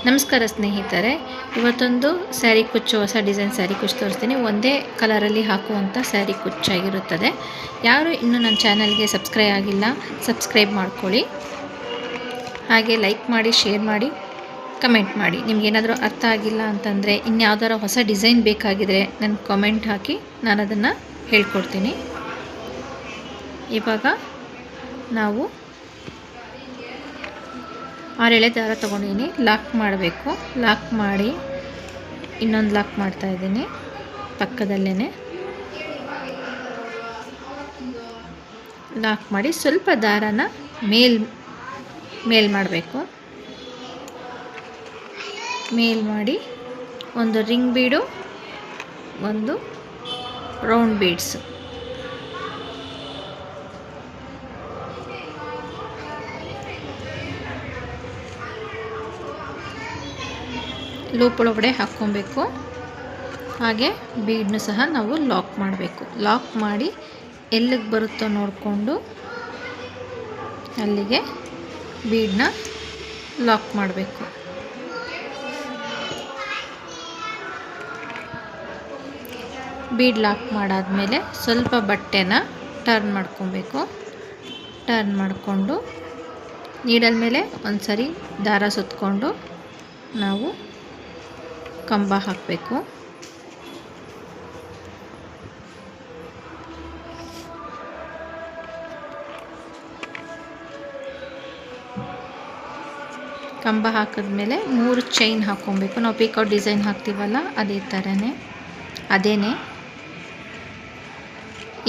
ನಮಸ್ಕಾರ ಸ್ನೇಹಿತರೆ, ಇವತ್ತೊಂದು ಸ್ಯಾರಿ ಕುಚ್ಚು ಹೊಸ ಡಿಸೈನ್ ಸ್ಯಾರಿ ಕುಚ್ಚು ತೋರಿಸ್ತೀನಿ. ಒಂದೇ ಕಲರಲ್ಲಿ ಹಾಕುವಂಥ ಸ್ಯಾರಿ ಕುಚ್ಚಾಗಿರುತ್ತದೆ. ಯಾರು ಇನ್ನೂ ನನ್ನ ಚಾನಲ್ಗೆ ಸಬ್ಸ್ಕ್ರೈಬ್ ಮಾಡ್ಕೊಳ್ಳಿ. ಹಾಗೆ ಲೈಕ್ ಮಾಡಿ, ಶೇರ್ ಮಾಡಿ, ಕಮೆಂಟ್ ಮಾಡಿ. ನಿಮಗೇನಾದರೂ ಅರ್ಥ ಆಗಿಲ್ಲ ಅಂತಂದರೆ, ಇನ್ಯಾವುದಾರ ಹೊಸ ಡಿಸೈನ್ ಬೇಕಾಗಿದ್ರೆ ನನ್ನ ಕಾಮೆಂಟ್ ಹಾಕಿ, ನಾನು ಅದನ್ನು ಹೇಳ್ಕೊಡ್ತೀನಿ. ಇವಾಗ ನಾವು 6 ಎಳೆ ದಾರ ತೊಗೊಂಡಿದ್ದೀನಿ. ಲಾಕ್ ಮಾಡಬೇಕು. ಲಾಕ್ ಮಾಡಿ ಇನ್ನೊಂದು ಲಾಕ್ ಮಾಡ್ತಾಯಿದ್ದೀನಿ ಪಕ್ಕದಲ್ಲೇ. ಲಾಕ್ ಮಾಡಿ ಸ್ವಲ್ಪ ದಾರನ ಮೇಲ್ ಮಾಡಬೇಕು. ಮೇಲ್ ಮಾಡಿ ಒಂದು ರಿಂಗ್ ಬೀಡು, ಒಂದು ರೌಂಡ್ ಬೀಡ್ಸ್, ಲೂಪ್ ಒಳಗಡೆ ಹಾಕ್ಕೊಬೇಕು. ಹಾಗೆ ಬೀಡನ್ನು ಸಹ ನಾವು ಲಾಕ್ ಮಾಡಬೇಕು. ಲಾಕ್ ಮಾಡಿ ಎಲ್ಲಿಗೆ ಬರುತ್ತೋ ನೋಡಿಕೊಂಡು ಅಲ್ಲಿಗೆ ಬೀಡನ್ನ ಲಾಕ್ ಮಾಡಬೇಕು. ಬೀಡ್ ಲಾಕ್ ಮಾಡಾದಮೇಲೆ ಸ್ವಲ್ಪ ಬಟ್ಟೆನ ಟರ್ನ್ ಮಾಡ್ಕೊಬೇಕು. ಟರ್ನ್ ಮಾಡಿಕೊಂಡು ನೀಡಲ್ ಮೇಲೆ ಒಂದು ಸರಿ ದಾರ ಸುತ್ತಕೊಂಡು ನಾವು ಕಂಬ ಹಾಕಬೇಕು. ಕಂಬ ಹಾಕಿದ್ಮೇಲೆ 3 ಚೈನ್ ಹಾಕ್ಕೊಬೇಕು. ನಾವು ಪಿಕೌಟ್ ಡಿಸೈನ್ ಹಾಕ್ತೀವಲ್ಲ ಅದೇನೆ.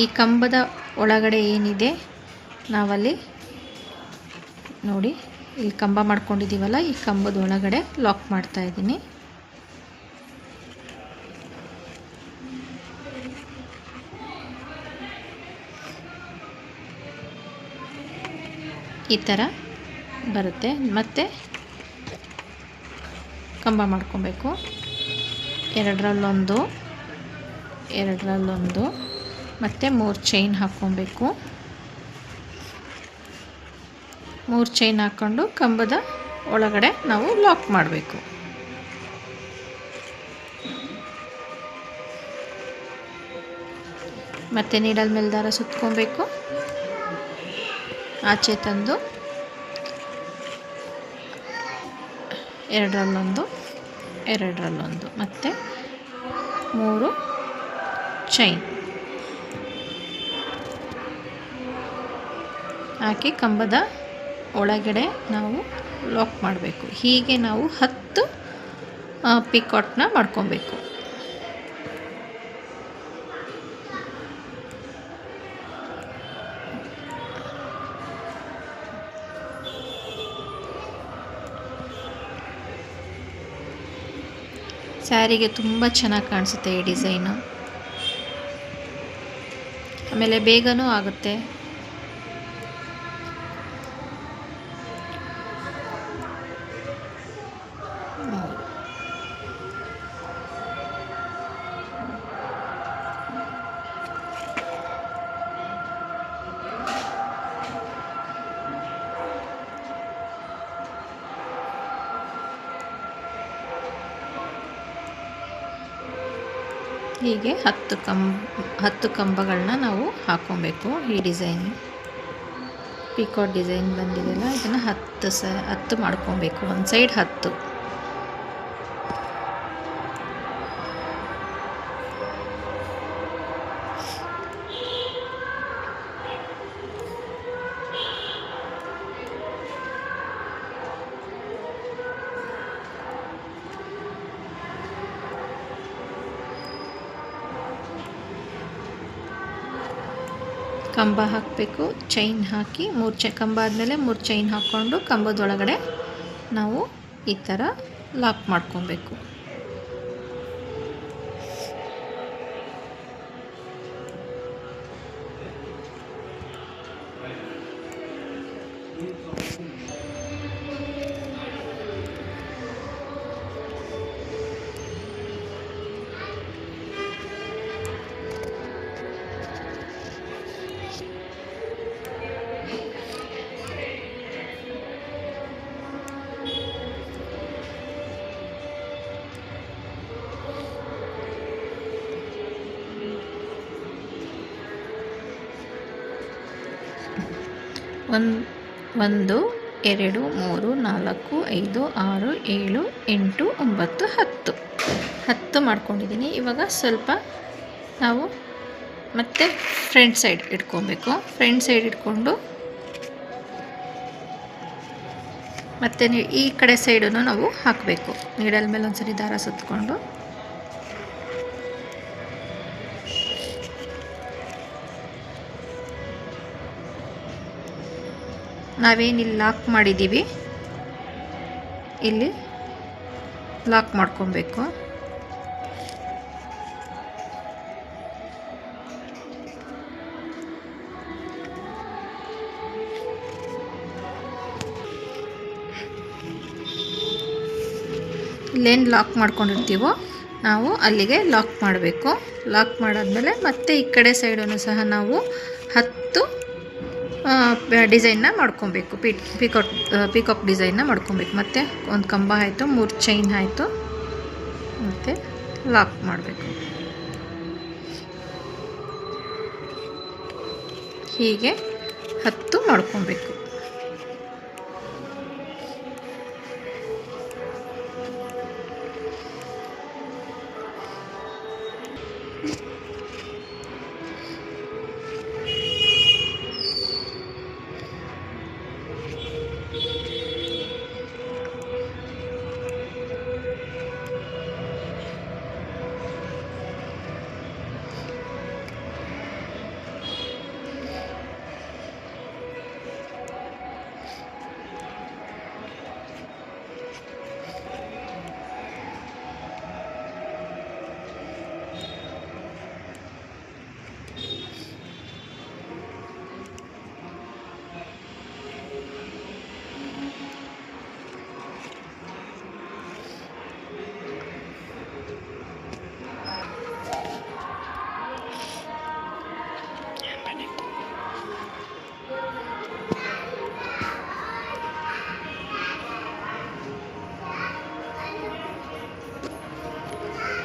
ಈ ಕಂಬದ ಒಳಗಡೆ ಏನಿದೆ ನಾವಲ್ಲಿ ನೋಡಿ, ಇಲ್ಲಿ ಕಂಬ ಮಾಡ್ಕೊಂಡಿದ್ದೀವಲ್ಲ, ಈ ಕಂಬದ ಒಳಗಡೆ ಲಾಕ್ ಮಾಡ್ತಾಯಿದ್ದೀನಿ. ಈ ಥರ ಬರುತ್ತೆ. ಮತ್ತು ಕಂಬ ಮಾಡ್ಕೊಬೇಕು. ಎರಡರಲ್ಲೊಂದು ಮತ್ತು 3 ಚೈನ್ ಹಾಕ್ಕೊಬೇಕು. 3 ಚೈನ್ ಹಾಕ್ಕೊಂಡು ಕಂಬದ ಒಳಗಡೆ ನಾವು ಲಾಕ್ ಮಾಡಬೇಕು. ಮತ್ತು ನೀಡಲ್ ಮೇಲೆ ದಾರ ಸುತ್ಕೊಬೇಕು. ಆಚೆ ತಂದು ಎರಡರಲ್ಲೊಂದು ಮತ್ತು 3 ಚೈನ್ ಹಾಕಿ ಕಂಬದ ಒಳಗಡೆ ನಾವು ಲಾಕ್ ಮಾಡಬೇಕು. ಹೀಗೆ ನಾವು 10 ಪಿಕಾಟ್ನ ಮಾಡ್ಕೊಬೇಕು. ಸ್ಯಾರಿಗೆ ತುಂಬ ಚೆನ್ನಾಗಿ ಕಾಣಿಸುತ್ತೆ ಈ ಡಿಸೈನು. ಆಮೇಲೆ ಬೇಗನೂ ಆಗುತ್ತೆ. ಹೀಗೆ 10 ಕಂಬಗಳನ್ನ ನಾವು ಹಾಕ್ಕೊಬೇಕು. ಈ ಡಿಸೈನ್ ಪಿಕಾಟ್ ಡಿಸೈನ್ ಬಂದಿದೆಯಲ್ಲ, ಇದನ್ನು 10 ಮಾಡ್ಕೊಬೇಕು. ಒಂದು ಸೈಡ್ 10. ಕಂಬ ಹಾಕಬೇಕು. ಚೈನ್ ಹಾಕಿ 3 ಕಂಬ ಆದಮೇಲೆ 3 ಚೈನ್ ಹಾಕ್ಕೊಂಡು ಕಂಬದೊಳಗಡೆ ನಾವು ಈ ಥರ ಲಾಕ್ ಮಾಡ್ಕೊಬೇಕು. 1 2 3 4 5 6 7 8 9 10 ಮಾಡ್ಕೊಂಡಿದ್ದೀನಿ. ಇವಾಗ ಸ್ವಲ್ಪ ನಾವು ಮತ್ತೆ ಫ್ರಂಟ್ ಸೈಡ್ ಇಟ್ಕೊಬೇಕು. ಫ್ರಂಟ್ ಸೈಡ್ ಇಟ್ಕೊಂಡು ಮತ್ತು ಈ ಕಡೆ ಸೈಡನ್ನು ನಾವು ಹಾಕಬೇಕು. ನೀಡಲ್ ಮೇಲೆ ಒಂದ್ಸರಿ ದಾರ ಸುತ್ತಕೊಂಡು ನಾವೇನಿಲ್ಲಿ ಲಾಕ್ ಮಾಡಿದ್ದೀವಿ ಇಲ್ಲಿ ಲಾಕ್ ಮಾಡ್ಕೊಬೇಕು. ಇಲ್ಲೇನು ಲಾಕ್ ಮಾಡ್ಕೊಂಡಿರ್ತೀವೋ ನಾವು ಅಲ್ಲಿಗೆ ಲಾಕ್ ಮಾಡಬೇಕು. ಲಾಕ್ ಮಾಡಾದ್ಮೇಲೆ ಮತ್ತೆ ಈ ಕಡೆ ಸೈಡನ್ನು ಸಹ ನಾವು 10 ಡಿಸೈನ್ನ ಮಾಡ್ಕೊಬೇಕು. ಪಿಕಾಕ್ ಡಿಸೈನ್ನ ಮಾಡ್ಕೊಬೇಕು. ಮತ್ತು ಒಂದು ಕಂಬ ಆಯಿತು, 3 ಚೈನ್ ಆಯಿತು, ಮತ್ತು ಲಾಕ್ ಮಾಡಬೇಕು. ಹೀಗೆ 10 ಮಾಡ್ಕೊಬೇಕು.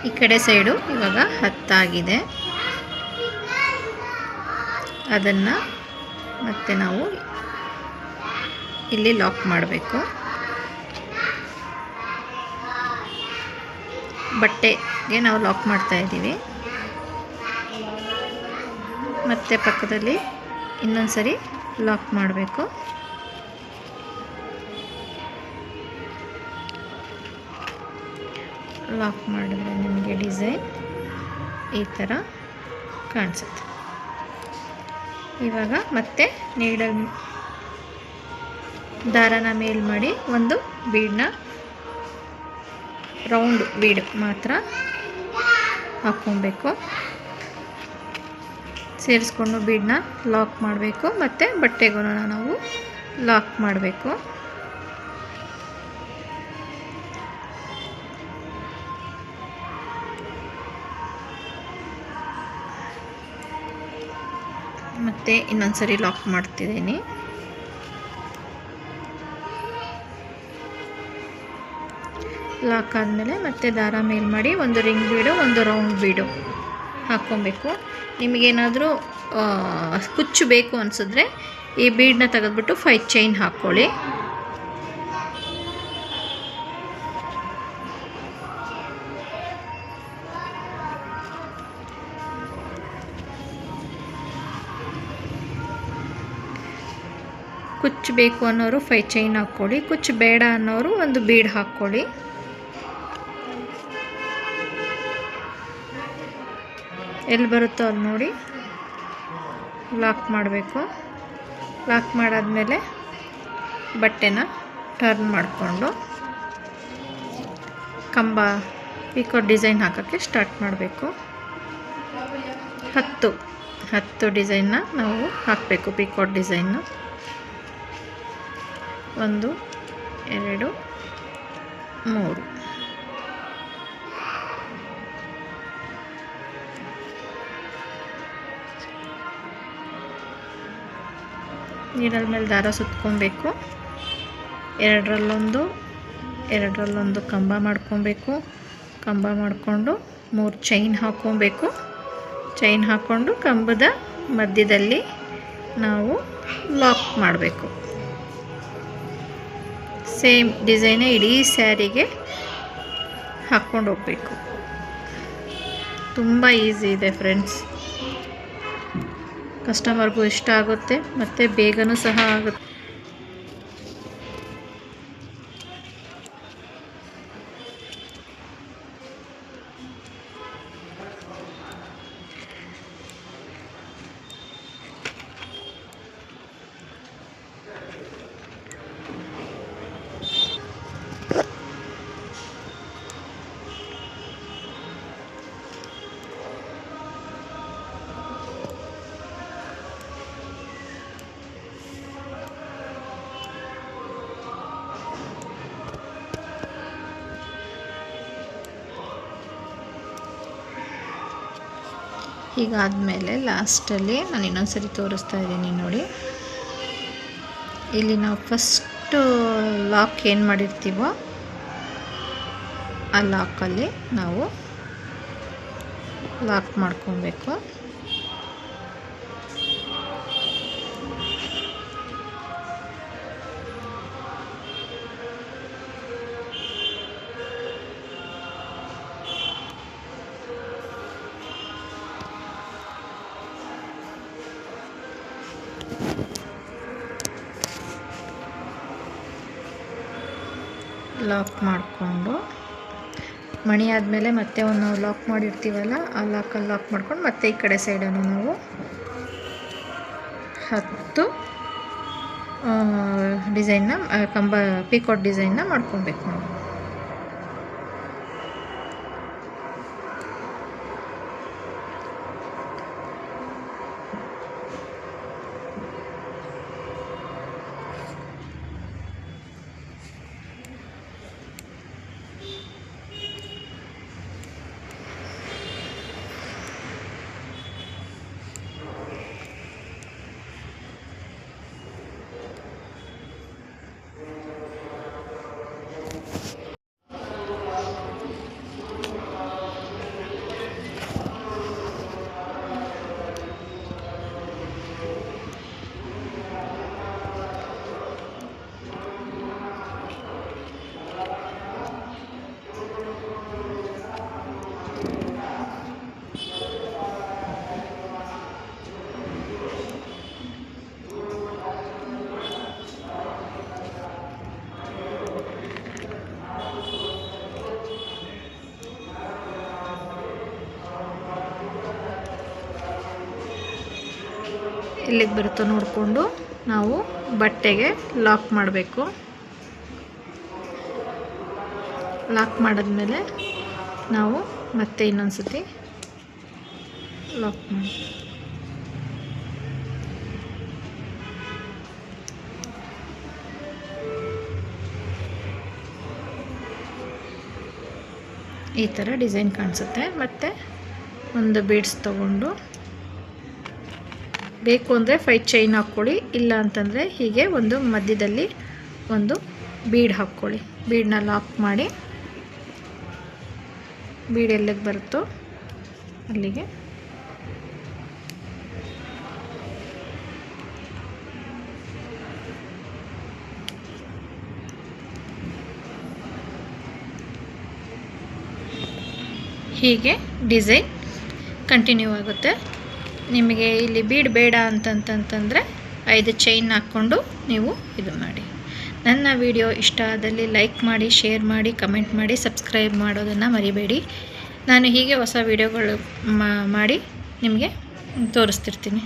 ಈ ಕಡೆ ಸೈಡು ಇವಾಗ 10 ಆಗಿದೆ. ಅದನ್ನು ಮತ್ತೆ ನಾವು ಇಲ್ಲಿ ಲಾಕ್ ಮಾಡಬೇಕು. ಬಟ್ಟೆಗೆ ನಾವು ಲಾಕ್ ಮಾಡ್ತಾ ಇದ್ದೀವಿ. ಮತ್ತೆ ಪಕ್ಕದಲ್ಲಿ ಇನ್ನೊಂದು ಸರಿ ಲಾಕ್ ಮಾಡಬೇಕು. ಲಾಕ್ ಮಾಡಿದ್ರೆ ನಿಮಗೆ ಡಿಸೈನ್ ಈ ಥರ ಕಾಣಿಸುತ್ತೆ. ಇವಾಗ ಮತ್ತೆ ನೀಡಲ್ ದಾರನ ಮೇಲ್ ಮಾಡಿ ಒಂದು ಬೀಡನ್ನ ರೌಂಡ್ ಬೀಡ್ ಮಾತ್ರ ಹಾಕ್ಕೊಬೇಕು. ಸೇರಿಸ್ಕೊಂಡು ಬೀಡನ್ನ ಲಾಕ್ ಮಾಡಬೇಕು. ಮತ್ತು ಬಟ್ಟೆಗೂ ನಾವು ಲಾಕ್ ಮಾಡಬೇಕು. ಮತ್ತು ಇನ್ನೊಂದು ಸರಿ ಲಾಕ್ ಮಾಡ್ತಿದ್ದೀನಿ. ಲಾಕ್ ಆದಮೇಲೆ ಮತ್ತೆ ದಾರ ಮೇಲ್ ಮಾಡಿ ಒಂದು ರಿಂಗ್ ಬೀಡು, ಒಂದು ರೌಂಡ್ ಬೀಡು ಹಾಕ್ಕೊಬೇಕು. ನಿಮಗೇನಾದರೂ ಕುಚ್ಚು ಬೇಕು ಅನಿಸಿದ್ರೆ ಈ ಬೀಡನ್ನ ತೆಗೆದ್ಬಿಟ್ಟು 5 ಚೈನ್ ಹಾಕ್ಕೊಳ್ಳಿ. ಕುಚ್ಚು ಬೇಕು ಅನ್ನೋರು 5 ಚೈನ್ ಹಾಕ್ಕೊಳ್ಳಿ. ಕುಚ್ಚು ಬೇಡ ಅನ್ನೋರು ಒಂದು ಬೀಡ್ ಹಾಕ್ಕೊಳ್ಳಿ. ಎಲ್ಲಿ ಬರುತ್ತೋ ಅಲ್ಲಿ ನೋಡಿ ಲಾಕ್ ಮಾಡಬೇಕು. ಲಾಕ್ ಮಾಡಾದ್ಮೇಲೆ ಬಟ್ಟೆನ ಟರ್ನ್ ಮಾಡಿಕೊಂಡು ಕಂಬ ಪಿಕೋ ಡಿಸೈನ್ ಹಾಕೋಕ್ಕೆ ಸ್ಟಾರ್ಟ್ ಮಾಡಬೇಕು. 10 ಡಿಸೈನ್ನ ನಾವು ಹಾಕಬೇಕು. ಪಿಕಾಟ್ ಡಿಸೈನ್ನು 1 2 3 ನೀಡಲ್ ಮೇಲೆ ದಾರ ಸುತ್ಕೊಬೇಕು. ಎರಡರಲ್ಲೊಂದು ಕಂಬ ಮಾಡ್ಕೊಬೇಕು. ಕಂಬ ಮಾಡಿಕೊಂಡು 3 ಚೈನ್ ಹಾಕ್ಕೊಬೇಕು. ಚೈನ್ ಹಾಕ್ಕೊಂಡು ಕಂಬದ ಮಧ್ಯದಲ್ಲಿ ನಾವು ಲಾಕ್ ಮಾಡಬೇಕು. ಸೇಮ್ ಡಿಸೈನೇ ಇಡೀ ಸ್ಯಾರಿಗೆ ಹಾಕ್ಕೊಂಡು ಹೋಗಬೇಕು. ತುಂಬ ಈಸಿ ಇದೆ ಫ್ರೆಂಡ್ಸ್. ಕಸ್ಟಮರ್ಗೂ ಇಷ್ಟ ಆಗುತ್ತೆ ಮತ್ತು ಬೇಗನೂ ಸಹ ಆಗುತ್ತೆ. ಹೀಗಾದಮೇಲೆ ಲಾಸ್ಟಲ್ಲಿ ನಾನು ಇನ್ನೊಂದ್ಸರಿ ತೋರಿಸ್ತಾ ಇದ್ದೀನಿ ನೋಡಿ. ಇಲ್ಲಿ ನಾವು ಫಸ್ಟು ಲಾಕ್ ಏನು ಮಾಡಿರ್ತೀವೋ ಆ ಲಾಕಲ್ಲಿ ನಾವು ಲಾಕ್ ಮಾಡ್ಕೊಬೇಕು. ಲಾಕ್ ಮಾಡಿಕೊಂಡು ಮಣಿ ಆದಮೇಲೆ ಮತ್ತೆ ಒಂದು ನಾವು ಲಾಕ್ ಮಾಡಿರ್ತೀವಲ್ಲ ಆ ಲಾಕಲ್ಲಿ ಲಾಕ್ ಮಾಡ್ಕೊಂಡು ಮತ್ತೆ ಈ ಕಡೆ ಸೈಡನ್ನು ನಾವು 10 ಡಿಸೈನ್ನ ಪಿಕಾಟ್ ಡಿಸೈನ್ನ ಮಾಡ್ಕೊಬೇಕು ನಾವು. ಎಲ್ಲಿಗೆ ಬರುತ್ತೋ ನೋಡಿಕೊಂಡು ನಾವು ಬಟ್ಟೆಗೆ ಲಾಕ್ ಮಾಡಬೇಕು. ಲಾಕ್ ಮಾಡಿದ್ಮೇಲೆ ನಾವು ಮತ್ತೆ ಇನ್ನೊಂದು ಸತಿ ಲಾಕ್ ಮಾಡಿ ಈ ಥರ ಡಿಸೈನ್ ಕಾಣಿಸುತ್ತೆ. ಮತ್ತು ಒಂದು ಬೀಡ್ಸ್ ತಗೊಂಡು ಬೇಕು ಅಂದರೆ 5 ಚೈನ್ ಹಾಕ್ಕೊಳ್ಳಿ, ಇಲ್ಲ ಅಂತಂದರೆ ಹೀಗೆ ಒಂದು ಮಧ್ಯದಲ್ಲಿ ಒಂದು ಬೀಡ್ ಹಾಕ್ಕೊಳ್ಳಿ. ಬೀಡನ್ನ ಲಾಕ್ ಮಾಡಿ ಬೀಡ್ ಎಲ್ಲಿಗೆ ಬರುತ್ತೋ ಅಲ್ಲಿಗೆ ಹೀಗೆ ಡಿಸೈನ್ ಕಂಟಿನ್ಯೂ ಆಗುತ್ತೆ. ನಿಮಗೆ ಇಲ್ಲಿ ಬೀಡ್ ಬೇಡ ಅಂತಂತಂದರೆ 5 ಚೈನ್ ಹಾಕ್ಕೊಂಡು ನೀವು ಇದು ಮಾಡಿ. ನನ್ನ ವಿಡಿಯೋ ಇಷ್ಟ ಆದಲ್ಲಿ ಲೈಕ್ ಮಾಡಿ, ಶೇರ್ ಮಾಡಿ, ಕಮೆಂಟ್ ಮಾಡಿ, ಸಬ್ಸ್ಕ್ರೈಬ್ ಮಾಡೋದನ್ನು ಮರಿಬೇಡಿ. ನಾನು ಹೀಗೆ ಹೊಸ ವಿಡಿಯೋಗಳು ಮಾಡಿ ನಿಮಗೆ ತೋರಿಸ್ತಿರ್ತೀನಿ.